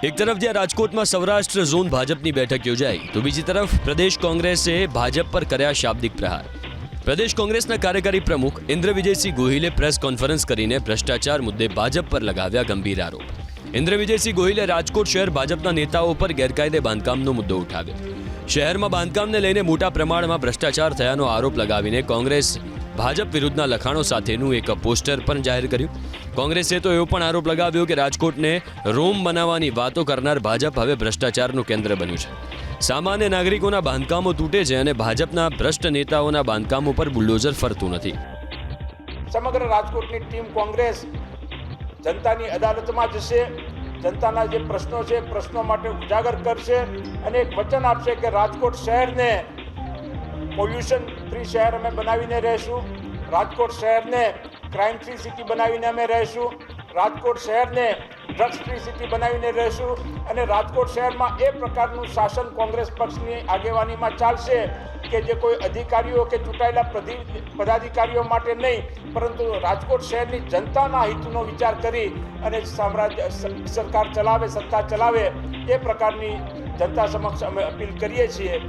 એક તરફ જ્યાં રાજકોટમાં સૌરાષ્ટ્ર ઝોન ભાજપની બેઠક યોજાઈ તો બીજી તરફ પ્રદેશ કોંગ્રેસે ભાજપ પર કર્યા શાબ્દિક પ્રહાર। પ્રદેશ કોંગ્રેસના કાર્યકારી પ્રમુખ ઇન્દ્ર વિજયસિંહ ગોહિલે પ્રેસ કોન્ફરન્સ કરીને ભ્રષ્ટાચાર મુદ્દે ભાજપ પર લગાવ્યા ગંભીર આરોપ। ઇન્દ્ર વિજયસિંહ ગોહિલે રાજકોટ શહેર ભાજપના નેતાઓ પર ગેરકાયદે બાંધકામનો મુદ્દો ઉઠાવ્યો। શહેરમાં બાંધકામને લઈને મોટા પ્રમાણમાં ભ્રષ્ટાચાર થયાનો આરોપ લગાવીને કોંગ્રેસ ભાજપ વિરુદ્ધના લખાણો સાથેનું એક પોસ્ટર પણ જાહેર કર્યું। કોંગ્રેસે તો એવો પણ આરોપ લગાવ્યો કે રાજકોટને રોમ બનાવવાની વાતો કરનાર ભાજપ હવે ભ્રષ્ટાચારનું કેન્દ્ર બન્યું છે। સામાન્ય નાગરિકોના બાંધકામો તૂટે છે અને ભાજપના ભ્રષ્ટ નેતાઓના બાંધકામો પર બુલડોઝર ફરતું નથી। સમગ્ર રાજકોટની ટીમ કોંગ્રેસ જનતાની અદાલતમાં જશે, જનતાના જે પ્રશ્નો છે પ્રશ્નો માટે ઉજાગર કરશે અને એક વચન આપશે કે રાજકોટ શહેરને પોલ્યુશન ફ્રી શહેર અમે બનાવીને રહીશું, રાજકોટ શહેરને ક્રાઇમ ફ્રી સિટી બનાવીને અમે રહીશું, રાજકોટ શહેરને ડ્રગ્સ ફ્રી સિટી બનાવીને રહીશું અને રાજકોટ શહેરમાં એ પ્રકારનું શાસન કોંગ્રેસ પક્ષની આગેવાનીમાં ચાલશે કે જે કોઈ અધિકારીઓ કે ચૂંટાયેલા પદાધિકારીઓ માટે નહીં પરંતુ રાજકોટ શહેરની જનતાના હિતનો વિચાર કરી અને સરકાર ચલાવે, સત્તા ચલાવે એ પ્રકારની જનતા સમક્ષ અમે અપીલ કરીએ છીએ।